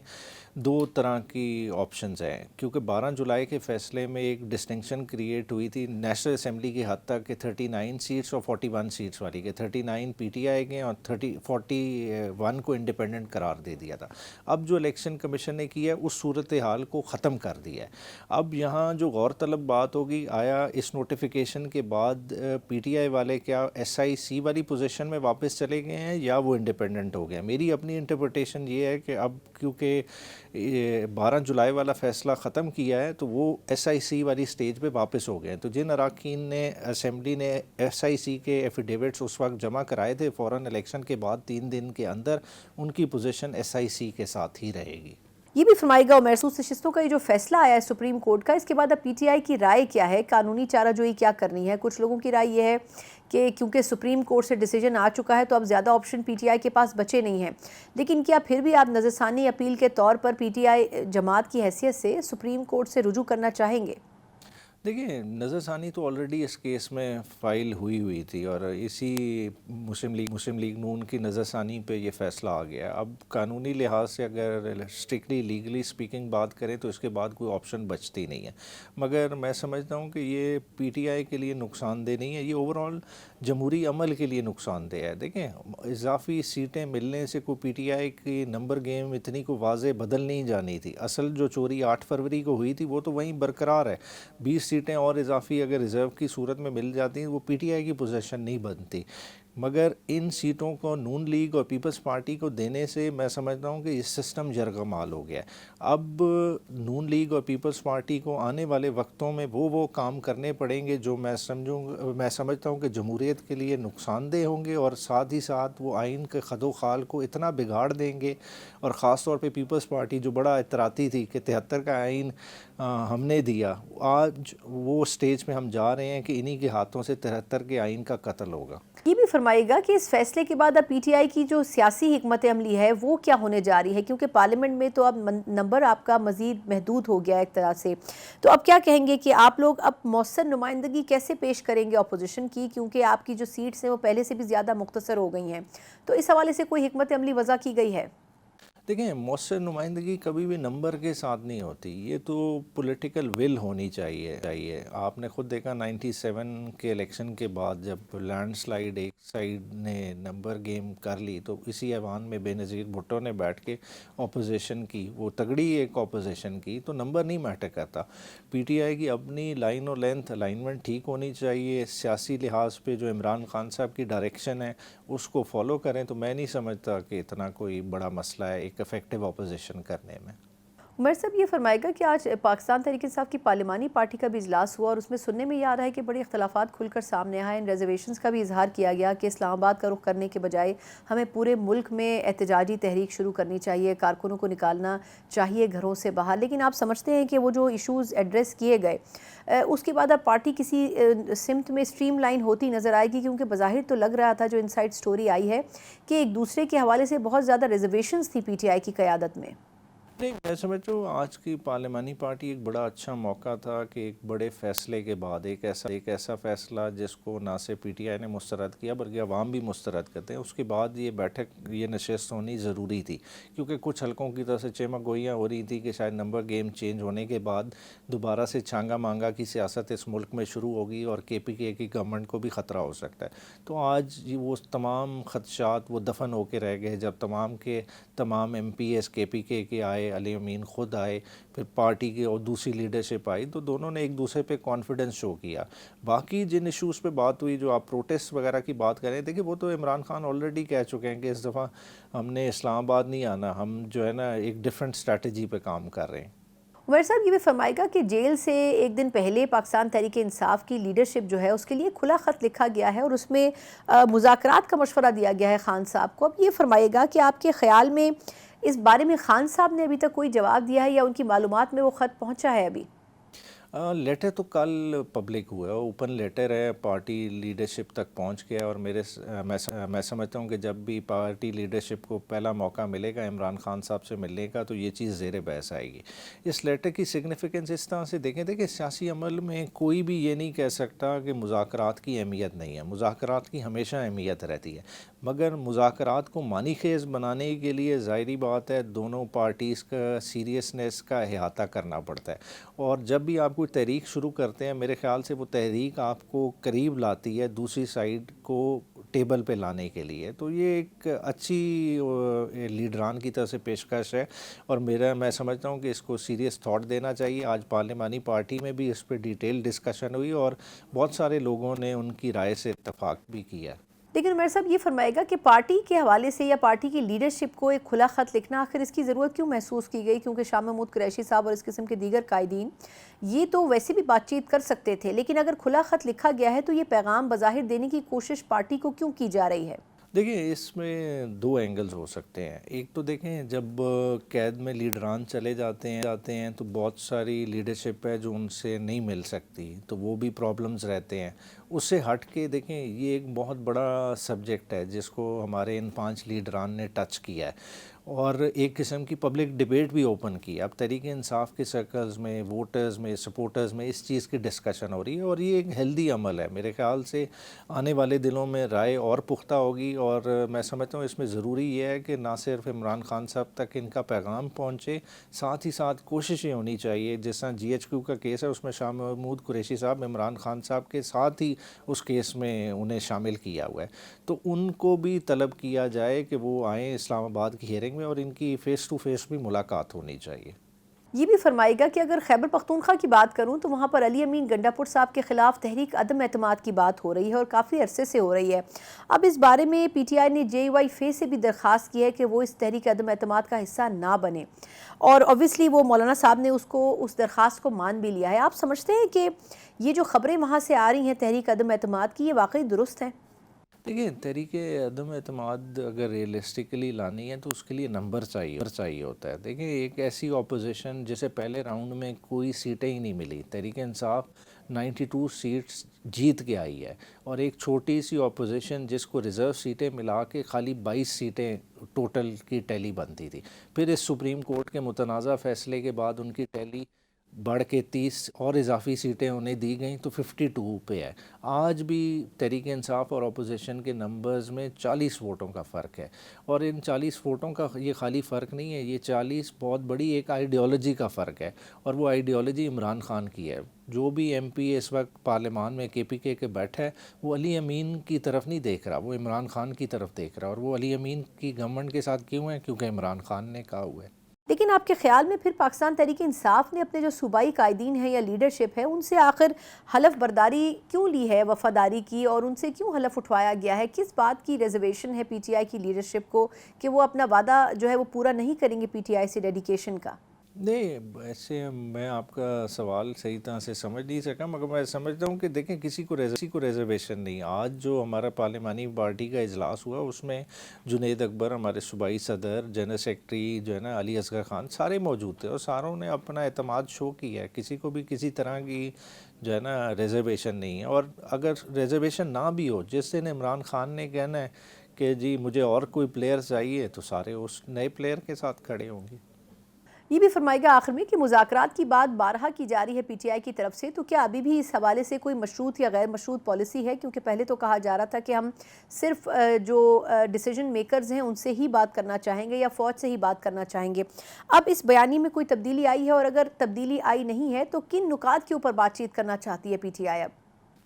دو طرح کی آپشنز ہیں، کیونکہ 12 جولائی کے فیصلے میں ایک ڈسٹنکشن کریٹ ہوئی تھی نیشنل اسمبلی کی حد تک کہ 39 سیٹس اور 41 سیٹس والی، کہ 39 پی ٹی آئی کے اور 41 کو انڈیپینڈنٹ قرار دے دیا تھا. اب جو الیکشن کمیشن نے کیا ہے اس صورتحال کو ختم کر دیا ہے. اب یہاں جو غور طلب بات ہوگی، آیا اس نوٹیفیکیشن کے بعد پی ٹی آئی والے کیا ایس آئی سی والی پوزیشن میں واپس چلے گئے ہیں یا وہ انڈیپینڈنٹ ہو گئے ہیں؟ میری اپنی انٹرپریٹیشن یہ ہے کہ اب کیونکہ 12 جولائی والا فیصلہ ختم کیا ہے تو وہ ایس آئی سی والی سٹیج پہ واپس ہو گئے ہیں. تو جن اراکین نے اسمبلی نے ایس آئی سی کے ایفیڈیوٹس اس وقت جمع کرائے تھے فوراً الیکشن کے بعد 3 دن کے اندر، ان کی پوزیشن ایس آئی سی کے ساتھ ہی رہے گی. یہ بھی فرمائے گا محسوس نشستوں کا یہ جو فیصلہ آیا ہے سپریم کورٹ کا، اس کے بعد اب پی ٹی آئی کی رائے کیا ہے، قانونی چارہ جوئی کیا کرنی ہے؟ کچھ لوگوں کی رائے یہ ہے کہ کیونکہ سپریم کورٹ سے ڈیسیجن آ چکا ہے تو اب زیادہ آپشن پی ٹی آئی کے پاس بچے نہیں ہیں، لیکن کیا پھر بھی آپ نظر ثانی اپیل کے طور پر پی ٹی آئی جماعت کی حیثیت سے سپریم کورٹ سے رجوع کرنا چاہیں گے؟ دیکھیں نظر ثانی تو آلریڈی اس کیس میں فائل ہوئی تھی اور اسی مسلم لیگ نون کی نظر ثانی پہ یہ فیصلہ آ گیا. اب قانونی لحاظ سے اگر اسٹرکٹلی لیگلی سپیکنگ بات کریں تو اس کے بعد کوئی آپشن بچتی نہیں ہے، مگر میں سمجھتا ہوں کہ یہ پی ٹی آئی کے لیے نقصان دہ نہیں ہے، یہ اوور آل جمہوری عمل کے لیے نقصان دہ ہے. دیکھیں اضافی سیٹیں ملنے سے کوئی پی ٹی آئی کی نمبر گیم اتنی کو واضح بدل نہیں جانی تھی. اصل جو چوری 8 فروری کو ہوئی تھی وہ تو وہیں برقرار ہے. 20 سیٹیں اور اضافی اگر ریزرو کی صورت میں مل جاتی ہیں وہ پی ٹی آئی کی پوزیشن نہیں بنتی، مگر ان سیٹوں کو نون لیگ اور پیپلز پارٹی کو دینے سے میں سمجھتا ہوں کہ یہ سسٹم یرغمال ہو گیا ہے. اب نون لیگ اور پیپلز پارٹی کو آنے والے وقتوں میں وہ کام کرنے پڑیں گے جو میں سمجھتا ہوں کہ جمہوریت کے لیے نقصان دہ ہوں گے، اور ساتھ ہی ساتھ وہ آئین کے خد و خال کو اتنا بگاڑ دیں گے. اور خاص طور پہ پیپلز پارٹی جو بڑا اطراتی تھی کہ 73 کا آئین ہم نے دیا، آج وہ سٹیج میں ہم جا رہے ہیں کہ انہی کے ہاتھوں سے 73 کے آئین کا قتل ہوگا. یہ بھی فرمائیے گا کہ اس فیصلے کے بعد اب پی ٹی آئی کی جو سیاسی حکمت عملی ہے وہ کیا ہونے جا رہی ہے، کیونکہ پارلیمنٹ میں تو اب نمبر آپ کا مزید محدود ہو گیا ایک طرح سے، تو اب کیا کہیں گے کہ آپ لوگ اب مؤثر نمائندگی کیسے پیش کریں گے اپوزیشن کی، کیونکہ آپ کی جو سیٹس ہیں وہ پہلے سے بھی زیادہ مختصر ہو گئی ہیں، تو اس حوالے سے کوئی حکمت عملی وضع کی گئی ہے؟ دیکھیں، مؤثر نمائندگی کبھی بھی نمبر کے ساتھ نہیں ہوتی، یہ تو پولیٹیکل ول ہونی چاہیے۔ آپ نے خود دیکھا 97 کے الیکشن کے بعد جب لینڈ سلائیڈ ایک سائیڈ نے نمبر گیم کر لی تو اسی ایوان میں بے نظیر بھٹو نے بیٹھ کے اپوزیشن کی، وہ تگڑی ایک اپوزیشن کی، تو نمبر نہیں میٹر کرتا۔ پی ٹی آئی کی اپنی لائن و لینتھ الائنمنٹ ٹھیک ہونی چاہیے، سیاسی لحاظ پہ جو عمران خان صاحب کی ڈائریکشن ہے اس کو فالو کریں، تو میں نہیں سمجھتا کہ اتنا کوئی بڑا مسئلہ ہے ایک افیکٹو اپوزیشن کرنے میں۔ عمر صاحب یہ فرمائے گا کہ آج پاکستان تحریک انصاف کی پارلیمانی پارٹی کا بھی اجلاس ہوا اور اس میں سننے میں یہ آ رہا ہے کہ بڑے اختلافات کھل کر سامنے آئے، ان ریزرویشنز کا بھی اظہار کیا گیا کہ اسلام آباد کا رخ کرنے کے بجائے ہمیں پورے ملک میں احتجاجی تحریک شروع کرنی چاہیے، کارکنوں کو نکالنا چاہیے گھروں سے باہر، لیکن آپ سمجھتے ہیں کہ وہ جو ایشوز ایڈریس کیے گئے اس کے بعد اب پارٹی کسی سمت میں سٹریم لائن ہوتی نظر آئے گی؟ کیونکہ بظاہر تو لگ رہا تھا جو انسائیڈ سٹوری آئی ہے کہ ایک دوسرے کے حوالے سے بہت زیادہ ریزرویشنز تھی پی ٹی آئی کی قیادت میں۔ نہیں، میں سمجھتا ہوں آج کی پارلیمانی پارٹی ایک بڑا اچھا موقع تھا کہ ایک بڑے فیصلے کے بعد ایک ایسا فیصلہ جس کو نہ صرف پی ٹی آئی نے مسترد کیا بلکہ عوام بھی مسترد کرتے ہیں، اس کے بعد یہ نشست ہونی ضروری تھی، کیونکہ کچھ حلقوں کی طرف سے چیمہ گوئیاں ہو رہی تھی کہ شاید نمبر گیم چینج ہونے کے بعد دوبارہ سے چھانگا مانگا کی سیاست اس ملک میں شروع ہوگی اور کے پی کے کی گورنمنٹ کو بھی خطرہ ہو سکتا ہے۔ تو آج وہ تمام خدشات وہ دفن ہو کے رہ گئے جب تمام ایم پی ایس کے پی کے آئے، علی امین خود آئے، پھر پارٹی کی اور دوسری لیڈرشپ آئی، تو دونوں نے ایک دوسرے پہ کانفیڈنس شو کیا۔ باقی جن ایشوز پہ بات ہوئی، جو آپ پروٹیسٹ وغیرہ کی بات کریں، دیکھیں وہ تو عمران خان آلریڈی کہہ چکے ہیں کہ اس دفعہ ہم نے اسلام آباد نہیں آنا، ہم جو ہے نا ایک ڈیفرنٹ اسٹریٹجی پہ کام کر رہے ہیں۔ عمر صاحب یہ بھی فرمائے گا کہ جیل سے ایک دن پہلے پاکستان تحریک انصاف کی لیڈرشپ جو ہے اس کے لیے کھلا خط لکھا گیا ہے اور اس میں مذاکرات کا مشورہ دیا گیا ہے خان صاحب کو۔ اب یہ فرمائے گا کہ آپ کے خیال میں اس بارے میں خان صاحب نے ابھی تک کوئی جواب دیا ہے یا ان کی معلومات میں وہ خط پہنچا ہے ابھی؟ لیٹر تو کل پبلک ہوا ہے، اوپن لیٹر ہے، پارٹی لیڈرشپ تک پہنچ گیا، اور میں سمجھتا ہوں کہ جب بھی پارٹی لیڈرشپ کو پہلا موقع ملے گا عمران خان صاحب سے ملنے کا تو یہ چیز زیر بحث آئے گی۔ اس لیٹر کی سگنیفیکنس اس طرح سے دیکھیں سیاسی عمل میں کوئی بھی یہ نہیں کہہ سکتا کہ مذاکرات کی اہمیت نہیں ہے، مذاکرات کی ہمیشہ اہمیت رہتی ہے، مگر مذاکرات کو معنی خیز بنانے کے لیے ظاہری بات ہے دونوں پارٹیز کا سیریسنس کا احاطہ کرنا پڑتا ہے، اور جب بھی آپ کوئی تحریک شروع کرتے ہیں میرے خیال سے وہ تحریک آپ کو قریب لاتی ہے دوسری سائیڈ کو ٹیبل پہ لانے کے لیے، تو یہ ایک اچھی لیڈران کی طرف سے پیشکش ہے، اور میں سمجھتا ہوں کہ اس کو سیریس تھاٹ دینا چاہیے۔ آج پارلیمانی پارٹی میں بھی اس پہ ڈیٹیل ڈسکشن ہوئی اور بہت سارے لوگوں نے ان کی رائے سے اتفاق بھی کیا۔ لیکن عمر صاحب یہ فرمائے گا کہ پارٹی کے حوالے سے یا پارٹی کی لیڈرشپ کو ایک کھلا خط لکھنا آخر اس کی ضرورت کیوں محسوس کی گئی؟ کیونکہ شاہ محمود قریشی صاحب اور اس قسم کے دیگر قائدین یہ تو ویسے بھی بات چیت کر سکتے تھے، لیکن اگر کھلا خط لکھا گیا ہے تو یہ پیغام بظاہر دینے کی کوشش پارٹی کو کیوں کی جا رہی ہے؟ دیکھیں اس میں دو اینگلز ہو سکتے ہیں۔ ایک تو دیکھیں جب قید میں لیڈران چلے جاتے ہیں تو بہت ساری لیڈرشپ ہے جو ان سے نہیں مل سکتی، تو وہ بھی پرابلمز رہتے ہیں۔ اس سے ہٹ کے دیکھیں یہ ایک بہت بڑا سبجیکٹ ہے جس کو ہمارے ان 5 لیڈران نے ٹچ کیا ہے اور ایک قسم کی پبلک ڈیبیٹ بھی اوپن کی۔ اب تحریک انصاف کے سرکلز میں، ووٹرز میں، سپورٹرز میں اس چیز کی ڈسکشن ہو رہی ہے، اور یہ ایک ہیلدی عمل ہے۔ میرے خیال سے آنے والے دنوں میں رائے اور پختہ ہوگی، اور میں سمجھتا ہوں اس میں ضروری یہ ہے کہ نہ صرف عمران خان صاحب تک ان کا پیغام پہنچے، ساتھ ہی ساتھ کوششیں ہونی چاہیے۔ جس طرح GHQ کا کیس ہے اس میں شاہ محمود قریشی صاحب عمران خان صاحب کے ساتھ ہی اس کیس میں انہیں شامل کیا ہوا ہے، تو ان کو بھی طلب کیا جائے کہ وہ آئیں اسلام آباد کی ہیئرنگ میں اور ان کی فیس ٹو فیس بھی ملاقات ہونی چاہیے۔ یہ بھی فرمائے گا کہ اگر خیبر پختونخوا کی بات کروں تو وہاں پر علی امین گنڈا پور صاحب کے خلاف تحریک عدم اعتماد کی بات ہو رہی ہے اور کافی عرصے سے ہو رہی ہے۔ اب اس بارے میں پی ٹی آئی نے JUI فے سے بھی درخواست کی ہے کہ وہ اس تحریک عدم اعتماد کا حصہ نہ بنے، اور اوبویسلی وہ مولانا صاحب نے اس درخواست کو مان بھی لیا ہے۔ آپ سمجھتے ہیں کہ یہ جو خبریں وہاں سے آ رہی ہیں تحریک عدم اعتماد کی، یہ واقعی درست ہیں؟ دیکھیں تحریک عدم اعتماد اگر ریئلسٹکلی لانی ہے تو اس کے لیے نمبر چاہیے ہوتا ہے۔ دیکھیں ایک ایسی اپوزیشن جسے پہلے راؤنڈ میں کوئی سیٹیں ہی نہیں ملی، تحریک انصاف 92 سیٹس جیت کے آئی ہے، اور ایک چھوٹی سی اپوزیشن جس کو ریزرو سیٹیں ملا کے خالی 22 سیٹیں ٹوٹل کی ٹیلی بنتی تھی. پھر اس سپریم کورٹ کے متنازع فیصلے کے بعد ان کی ٹیلی بڑھ کے 30 اور اضافی سیٹیں انہیں دی گئیں تو 52 پہ ہے. آج بھی تحریک انصاف اور اپوزیشن کے نمبرز میں 40 ووٹوں کا فرق ہے، اور ان 40 ووٹوں کا یہ خالی فرق نہیں ہے، یہ 40 بہت بڑی ایک آئیڈیالوجی کا فرق ہے، اور وہ آئیڈیالوجی عمران خان کی ہے. جو بھی ایم پی اس وقت پارلیمان میں کے پی کے بیٹھا ہے وہ علی امین کی طرف نہیں دیکھ رہا، وہ عمران خان کی طرف دیکھ رہا. اور وہ علی امین کی گورنمنٹ کے ساتھ کیوں ہے؟ کیونکہ عمران خان نے کہا ہوا ہے. لیکن آپ کے خیال میں پھر پاکستان تحریک انصاف نے اپنے جو صوبائی قائدین ہیں یا لیڈرشپ ہے ان سے آخر حلف برداری کیوں لی ہے وفاداری کی، اور ان سے کیوں حلف اٹھوایا گیا ہے؟ کس بات کی ریزرویشن ہے پی ٹی آئی کی لیڈرشپ کو کہ وہ اپنا وعدہ جو ہے وہ پورا نہیں کریں گے پی ٹی آئی سے ڈیڈیکیشن کا؟ نہیں، ایسے میں آپ کا سوال صحیح طرح سے سمجھ نہیں سکا، مگر میں سمجھتا ہوں کہ دیکھیں کسی کو ریزرویشن نہیں. آج جو ہمارا پارلیمانی پارٹی کا اجلاس ہوا اس میں جنید اکبر، ہمارے صوبائی صدر، جنرل سیکرٹری جو ہے نا علی اصغر خان، سارے موجود تھے، اور ساروں نے اپنا اعتماد شو کیا ہے. کسی کو بھی کسی طرح کی جو ہے نا ریزرویشن نہیں ہے. اور اگر ریزرویشن نہ بھی ہو، جس دن عمران خان نے کہنا ہے کہ جی مجھے اور کوئی پلیئر چاہیے تو سارے اس نئے پلیئر کے ساتھ کھڑے ہوں گے. یہ بھی فرمائے گا آخر میں کہ مذاکرات کی بات بارہا کی جا رہی ہے پی ٹی آئی کی طرف سے، تو کیا ابھی بھی اس حوالے سے کوئی مشروط یا غیر مشروط پالیسی ہے؟ کیونکہ پہلے تو کہا جا رہا تھا کہ ہم صرف جو ڈیسیجن میکرز ہیں ان سے ہی بات کرنا چاہیں گے یا فوج سے ہی بات کرنا چاہیں گے. اب اس بیانی میں کوئی تبدیلی آئی ہے، اور اگر تبدیلی آئی نہیں ہے تو کن نکات کے اوپر بات چیت کرنا چاہتی ہے پی ٹی آئی اب؟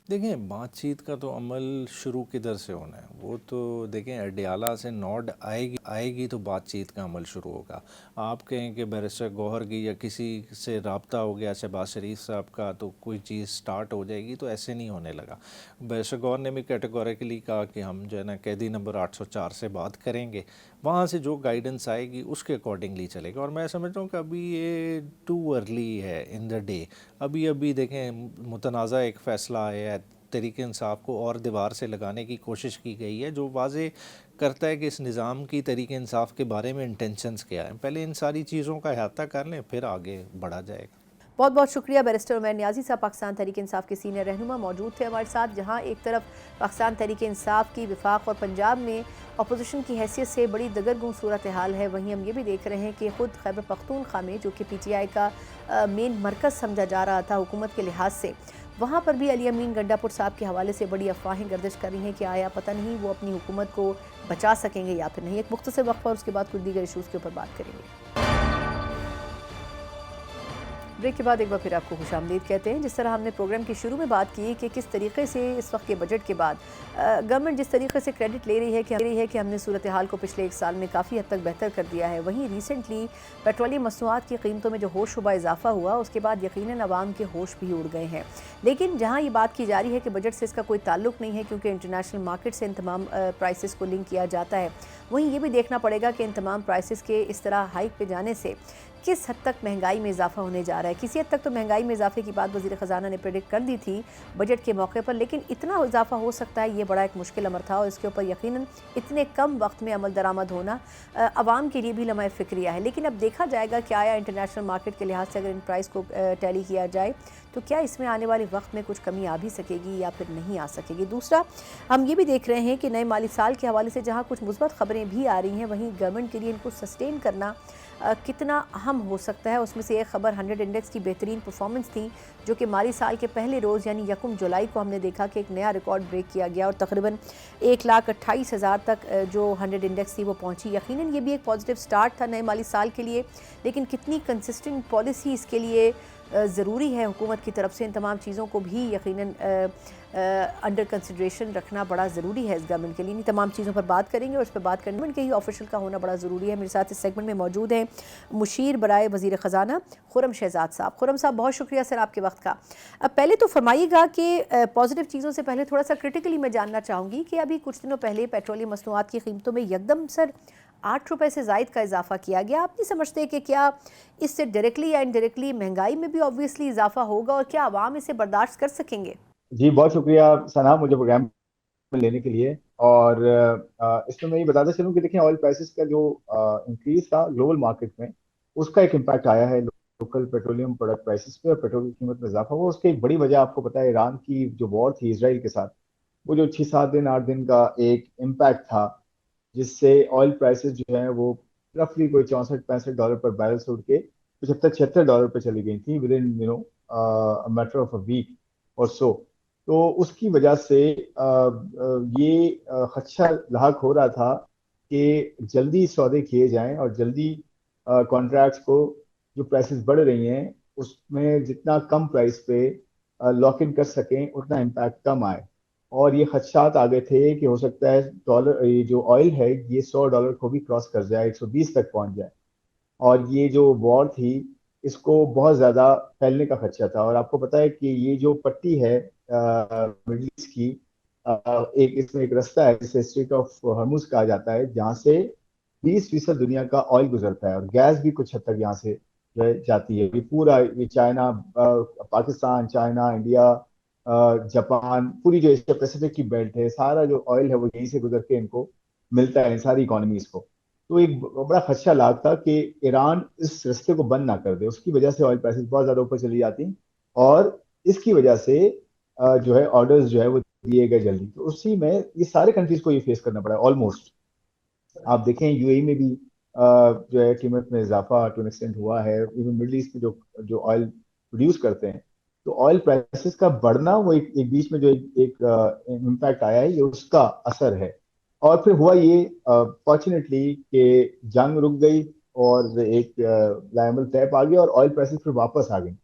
دیکھیں بات چیت کا تو عمل شروع کدھر سے ہونا ہے، وہ تو دیکھیں اڈیالہ سے نوڈ آئے گی تو بات چیت کا عمل شروع ہوگا. آپ کہیں کہ بیرسٹر گوہر کی یا کسی سے رابطہ ہو گیا شہباز شریف صاحب کا تو کوئی چیز سٹارٹ ہو جائے گی، تو ایسے نہیں ہونے لگا. بیرسٹر گوہر نے بھی کیٹیگوریکلی کہا کہ ہم جو ہے نا قیدی نمبر 804 سے بات کریں گے، وہاں سے جو گائیڈنس آئے گی اس کے اکارڈنگلی چلے گا. اور میں سمجھتا ہوں کہ ابھی یہ ٹو ارلی ہے ان دا ڈے. ابھی دیکھیں متنازع ایک فیصلہ آیا ہے، تحریک انصاف کو اور دیوار سے لگانے کی کوشش کی گئی ہے، جو واضح کرتا ہے کہ اس نظام کی تحریک انصاف کے بارے میں انٹینشنز کیا ہیں. پہلے ان ساری چیزوں کا احاطہ کر لیں، پھر آگے بڑھا جائے گا. بہت بہت شکریہ. بیرسٹر عمیر نیازی صاحب پاکستان تحریک انصاف کے سینئر رہنما موجود تھے ہمارے ساتھ. جہاں ایک طرف پاکستان تحریک انصاف کی وفاق اور پنجاب میں اپوزیشن کی حیثیت سے بڑی دگرگوں صورتحال ہے، وہیں ہم یہ بھی دیکھ رہے ہیں کہ خود خیبر پختونخوا میں جو کہ پی ٹی آئی کا مین مرکز سمجھا جا رہا تھا حکومت کے لحاظ سے، وہاں پر بھی علی امین گنڈا پور صاحب کے حوالے سے بڑی افواہیں گردش کر رہی ہیں کہ آیا پتہ نہیں وہ اپنی حکومت کو بچا سکیں گے یا پھر نہیں. ایک مختصر وقفہ اور اس کے بعد کچھ دیگر ایشوز کے اوپر بات کریں گے. بریک کے بعد ایک بار پھر آپ کو خوش آمدید کہتے ہیں. جس طرح ہم نے پروگرام کے شروع میں بات کی کہ کس طریقے سے اس وقت کے بجٹ کے بعد گورنمنٹ جس طریقے سے کریڈٹ لے رہی ہے کہ ہم نے صورتحال کو پچھلے ایک سال میں کافی حد تک بہتر کر دیا ہے، وہیں ریسنٹلی پیٹرولیم مصنوعات کی قیمتوں میں جو ہوش شبہ اضافہ ہوا اس کے بعد یقیناً عوام کے ہوش بھی اڑ گئے ہیں. لیکن جہاں یہ بات کی جا رہی ہے کہ بجٹ سے اس کا کوئی تعلق نہیں ہے کیونکہ انٹرنیشنل مارکیٹ سے ان تمام پرائسز کو لنک کیا جاتا ہے، وہیں یہ بھی دیکھنا پڑے گا کہ ان تمام پرائسز کے اس طرح ہائک پہ جانے سے کس حد تک مہنگائی میں اضافہ ہونے جا رہا ہے. کسی حد تک تو مہنگائی میں اضافے کی بات وزیر خزانہ نے پریڈکٹ کر دی تھی بجٹ کے موقع پر، لیکن اتنا اضافہ ہو سکتا ہے یہ بڑا ایک مشکل امر تھا، اور اس کے اوپر یقیناً اتنے کم وقت میں عمل درآمد ہونا عوام کے لیے بھی لمحہ فکریہ ہے. لیکن اب دیکھا جائے گا کہ آیا انٹرنیشنل مارکیٹ کے لحاظ سے اگر ان پرائس کو ٹیلی کیا جائے تو کیا اس میں آنے والے وقت میں کچھ کمی آ بھی سکے گی یا پھر نہیں آ سکے گی. دوسرا ہم یہ بھی دیکھ رہے ہیں کہ نئے مالی سال کے حوالے سے جہاں کچھ مثبت خبریں بھی آ رہی ہیں، وہیں گورنمنٹ کے لیے ان کو سسٹین کرنا کتنا اہم ہو سکتا ہے. اس میں سے ایک خبر 100 انڈیکس کی بہترین پرفارمنس تھی جو کہ مالی سال کے پہلے روز یعنی 1 جولائی کو ہم نے دیکھا کہ ایک نیا ریکارڈ بریک کیا گیا اور تقریباً 1,28,000 تک جو 100 انڈیکس تھی وہ پہنچی. یقیناً یہ بھی ایک پازیٹیو سٹارٹ تھا نئے مالی سال کے لیے، لیکن کتنی کنسسٹنٹ پالیسی اس کے لیے ضروری ہے حکومت کی طرف سے، ان تمام چیزوں کو بھی یقیناً انڈر کنسیڈریشن رکھنا بڑا ضروری ہے اس گورنمنٹ کے لیے. ان تمام چیزوں پر بات کریں گے اور اس پر بات کرنے کے ہی آفیشل کا ہونا بڑا ضروری ہے. میرے ساتھ اس سیگمنٹ میں موجود ہیں مشیر برائے وزیر خزانہ خرم شہزاد صاحب. خرم صاحب بہت شکریہ سر آپ کے وقت کا. اب پہلے تو فرمائیے گا کہ پازیٹیو چیزوں سے پہلے تھوڑا سا کرٹیکلی میں جاننا چاہوں گی کہ ابھی کچھ دنوں پہلے پیٹرولیم مصنوعات کی قیمتوں میں یکدم سر 8 روپے سے زائد کا اضافہ کیا گیا. آپ نہیں سمجھتے کہ کیا اس سے ڈائریکٹلی یا انڈائریکٹلی مہنگائی میں بھی آبویسلی اضافہ ہوگا اور کیا عوام اسے برداشت کر سکیں گے؟ جی بہت شکریہ ثنا مجھے پروگرام میں لینے کے لیے. اور اس میں یہ بتاتا چلوں کہ دیکھیں آئل پرائسز کا جو انکریز تھا گلوبل مارکیٹ میں اس کا ایک امپیکٹ آیا ہے لوکل پیٹرولیم پروڈکٹ پرائسز پہ اور پیٹرول کی قیمت میں اضافہ ہوا. اس کی ایک بڑی وجہ آپ کو پتا ہے ایران کی جو وار تھی اسرائیل کے ساتھ, وہ جو 6-7 دن 8 دن کا ایک امپیکٹ تھا, جس سے آئل پرائسز جو ہیں وہ رفلی کوئی $64-65 پر بیرل سے اٹھ کے $75-76 پہ چلی گئی تھیں within matter of a week or so. تو اس کی وجہ سے یہ خدشہ لاحق ہو رہا تھا کہ جلدی سودے کیے جائیں اور جلدی کانٹریکٹس کو, جو پرائسز بڑھ رہی ہیں اس میں جتنا کم پرائس پہ لاک ان کر سکیں اتنا امپیکٹ کم آئے. اور یہ خدشات آگے تھے کہ ہو سکتا ہے ڈالر, یہ جو آئل ہے یہ $100 کو بھی کراس کر جائے, 120 تک پہنچ جائے. اور یہ جو وار تھی اس کو بہت زیادہ پھیلنے کا خدشہ تھا. اور آپ کو پتا ہے کہ یہ جو پٹی ہے مڈل ایسٹ کی, ایک اس میں ایک رستہ ہے جسے اسٹریٹ آف ہرمز کہا جاتا ہے, جہاں سے 20% دنیا کا آئل گزرتا ہے, اور گیس بھی کچھ حد تک یہاں سے جاتی ہے. یہ پورا یہ China, Pakistan, China, India, Japan, پوری جو ایشیا پیسیفک کی بیلٹ ہے, سارا جو آئل ہے وہ یہیں سے گزر کے ان کو ملتا ہے, ان ساری اکانومیز کو. تو ایک بڑا خدشہ لاگ تھا کہ ایران اس رستے کو بند نہ کر دے, اس کی وجہ سے آئل پرائسز بہت زیادہ اوپر چلی جاتی, اور اس کی وجہ سے جو ہے آرڈرز جو ہے وہ دیے گئے جلدی. تو اسی میں یہ سارے کنٹریز کو یہ فیس کرنا پڑا ہے آلموسٹ. آپ دیکھیں یو اے میں بھی جو ہے قیمت میں اضافہ ٹو این ایکسٹینٹ ہوا ہے. ایون مڈل ایسٹ میں جو آئل پروڈیوس کرتے ہیں, تو آئل پرائسز کا بڑھنا وہ ایک بیچ میں جو ایک امپیکٹ آیا ہے, یہ اس کا اثر ہے. اور پھر ہوا یہ فارچونیٹلی کہ جنگ رک گئی اور ایک لائمل طے پا گیا اور آئل پرائسز پھر واپس آ گئی.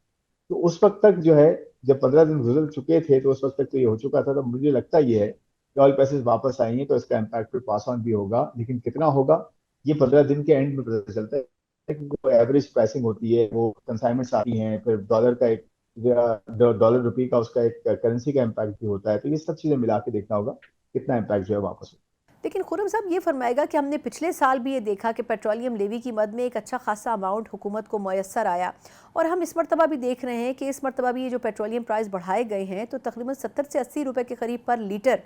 تو اس وقت تک جو ہے, جب 15 دن گزر چکے تھے تو اس وقت تک تو یہ ہو چکا تھا. تو مجھے لگتا یہ ہے کہ آئل پرائسز واپس آئیں گے تو اس کا امپیکٹ پھر پاس آن بھی ہوگا, لیکن کتنا ہوگا یہ 15 دن کے اینڈ میں پتہ چلتا ہے. ایوریج پرائسنگ ہوتی ہے, وہ کنسائنمنٹس آتی ہیں, پھر ڈالر کا ایک ڈالر روپی کا اس کا ایک کرنسی کا امپیکٹ بھی ہوتا ہے. تو یہ سب چیزیں ملا کے دیکھنا ہوگا کتنا امپیکٹ جو ہے واپس ہوگا. لیکن خرم صاحب یہ فرمائے گا کہ ہم نے پچھلے سال بھی یہ دیکھا کہ پیٹرولیم لیوی کی مد میں ایک اچھا خاصا اماؤنٹ حکومت کو میسر آیا, اور ہم اس مرتبہ بھی دیکھ رہے ہیں کہ اس مرتبہ بھی یہ جو پیٹرولیم پرائز بڑھائے گئے ہیں تو تقریباً 70 سے 80 روپے کے قریب پر لیٹر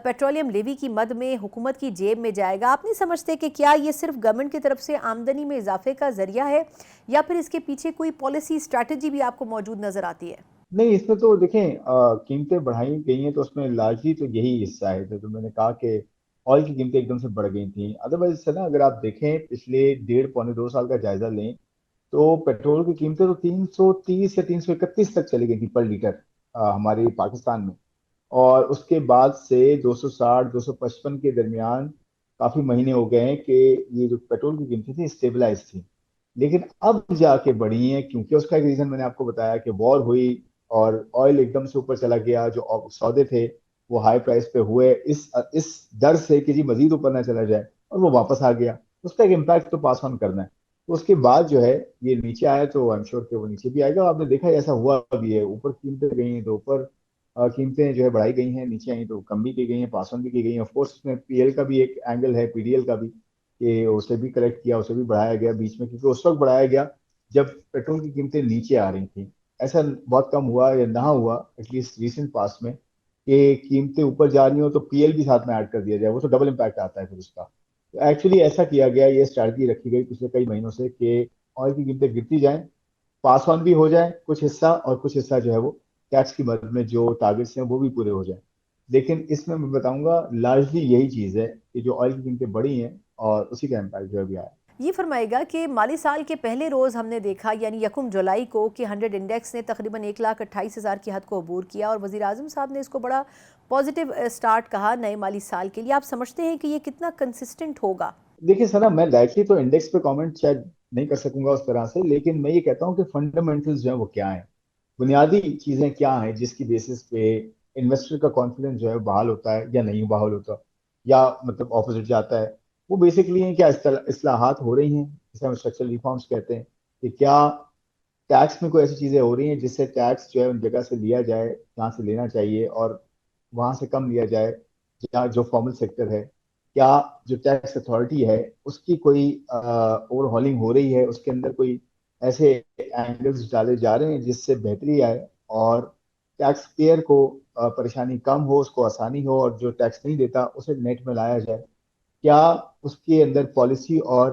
پیٹرولیم لیوی کی مد میں حکومت کی جیب میں جائے گا. آپ نہیں سمجھتے کہ کیا یہ صرف گورنمنٹ کی طرف سے آمدنی میں اضافے کا ذریعہ ہے, یا پھر اس کے پیچھے کوئی پالیسی اسٹریٹجی بھی آپ کو موجود نظر آتی ہے؟ نہیں, اس میں تو دیکھیں قیمتیں بڑھائی گئی ہیں تو اس میں لارجلی تو یہی حصہ ہے. تو میں نے کہا کہ آئل کی قیمتیں ایک دم سے بڑھ گئی تھیں. ادروائز سے نا, اگر آپ دیکھیں پچھلے 1.5-2 سال کا جائزہ لیں تو پیٹرول کی قیمتیں تو 330 یا 331 تک چلی گئی تھی پر لیٹر ہمارے پاکستان میں. اور اس کے بعد سے 260-255 کے درمیان کافی مہینے ہو گئے ہیں کہ یہ جو پیٹرول کی قیمتیں تھیں اسٹیبلائز تھیں. لیکن اب جا کے بڑھی ہیں, کیونکہ اس کا ایک ریزن میں نے آپ کو بتایا کہ وار ہوئی اور آئل ایک دم سے اوپر چلا گیا. جو سودے تھے وہ ہائی پرائس پہ ہوئے اس ڈر سے کہ جی مزید اوپر نہ چلا جائے, اور وہ واپس آ گیا. اس کا ایک امپیکٹ تو پاس آن کرنا ہے. تو اس کے بعد جو ہے یہ نیچے آیا تو آئی ایم شیور کہ وہ نیچے بھی آئے گا. آپ نے دیکھا ایسا ہوا بھی ہے, اوپر قیمتیں گئی ہیں تو اوپر قیمتیں جو ہے بڑھائی گئی ہیں, نیچے آئیں تو کم بھی کی گئی ہیں, پاس آن بھی کی گئی ہیں. آف کورس اس میں پی ایل کا بھی ایک اینگل ہے, پی ڈی ایل کا بھی, کہ اسے بھی کریکٹ کیا, اسے بھی بڑھایا گیا بیچ میں, کیونکہ اس وقت بڑھایا گیا جب پیٹرول کی قیمتیں نیچے آ رہی تھیں. ایسا بہت کم ہوا یا نہ ہوا ایٹ لیسٹ ریسنٹ پاس میں کہ قیمتیں اوپر جا رہی ہوں تو پی ایل بھی ساتھ میں ایڈ کر دیا جائے, وہ تو ڈبل امپیکٹ آتا ہے پھر اس کا. تو ایکچولی ایسا کیا گیا, یہ اسٹریٹجی رکھی گئی پچھلے کئی مہینوں سے کہ آئل کی قیمتیں گرتی جائیں, پاس آن بھی ہو جائیں کچھ حصہ, اور کچھ حصہ جو ہے وہ ٹیکس کی مدد میں جو ٹارگیٹس ہیں وہ بھی پورے ہو جائیں. لیکن اس میں بتاؤں گا لارجلی یہی چیز ہے کہ جو آئل کی قیمتیں بڑھی ہیں اور اسی کا امپیکٹ جو ہے بھی آیا. یہ فرمائے گا کہ مالی سال کے پہلے روز ہم نے دیکھا یعنی 1 جولائی کو کہ 100 انڈیکس نے تقریباً 1,28,000 کی حد کو عبور کیا, اور وزیر اعظم صاحب نے اس کو بڑا پازیٹیو سٹارٹ کہا نئے مالی سال کے لیے. آپ سمجھتے ہیں کہ یہ کتنا کنسسٹنٹ ہوگا؟ دیکھیے سنا, میں ڈائریکٹلی تو انڈیکس پہ کامنٹ شاید نہیں کر سکوں گا اس طرح سے, لیکن میں یہ کہتا ہوں کہ فنڈامنٹلز جو ہیں وہ کیا ہیں, بنیادی چیزیں کیا ہیں جس کی بیسس پہ انویسٹر کا کانفیڈنس جو ہے بحال ہوتا ہے یا نہیں بحال ہوتا, یا مطلب اپوزٹ جاتا ہے. وہ بیسکلی ہیں کیا اصلاحات ہو رہی ہیں جسے ہم اسٹرکچرل ریفارمس کہتے ہیں, کہ کیا ٹیکس میں کوئی ایسی چیزیں ہو رہی ہیں جس سے ٹیکس جو ہے ان جگہ سے لیا جائے جہاں سے لینا چاہیے اور وہاں سے کم لیا جائے جہاں جو فارمل سیکٹر ہے. کیا جو ٹیکس اتھارٹی ہے اس کی کوئی اوور ہالنگ ہو رہی ہے, اس کے اندر کوئی ایسے اینگلز ڈالے جا رہے ہیں جس سے بہتری آئے اور ٹیکس پیئر کو پریشانی کم ہو, اس کو آسانی ہو, اور جو ٹیکس نہیں دیتا اسے نیٹ میں لایا جائے. کیا اس کے اندر پالیسی اور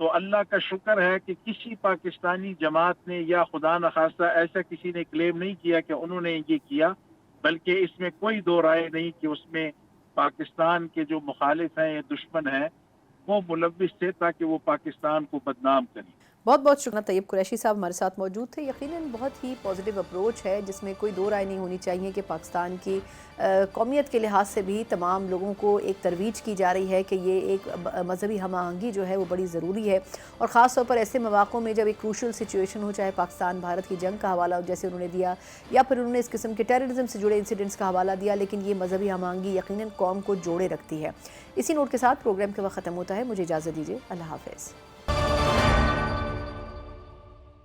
تو اللہ کا شکر ہے کہ کسی پاکستانی جماعت نے یا خدا نخواستہ ایسا کسی نے کلیم نہیں کیا کہ انہوں نے یہ کیا، بلکہ اس میں کوئی دو رائے نہیں کہ اس میں پاکستان کے جو مخالف ہیں یا دشمن ہیں وہ ملوث تھے تاکہ وہ پاکستان کو بدنام کریں۔ بہت بہت شکریہ طیب قریشی صاحب ہمارے ساتھ موجود تھے۔ یقیناً بہت ہی پازیٹیو اپروچ ہے جس میں کوئی دو رائے نہیں ہونی چاہیے کہ پاکستان کی قومیت کے لحاظ سے بھی تمام لوگوں کو ایک ترویج کی جا رہی ہے کہ یہ ایک مذہبی ہم آہنگی جو ہے وہ بڑی ضروری ہے، اور خاص طور پر ایسے مواقعوں میں جب ایک کروشل سچویشن ہو، چاہے پاکستان بھارت کی جنگ کا حوالہ جیسے انہوں نے دیا، یا پھر انہوں نے اس قسم کے ٹیررزم سے جڑے انسیڈنٹس کا حوالہ دیا، لیکن یہ مذہبی ہم آہنگی یقیناً قوم کو جوڑے رکھتی ہے۔ اسی نوٹ کے ساتھ پروگرام کے وقت ختم ہوتا ہے، مجھے اجازت دیجیے، اللہ حافظ۔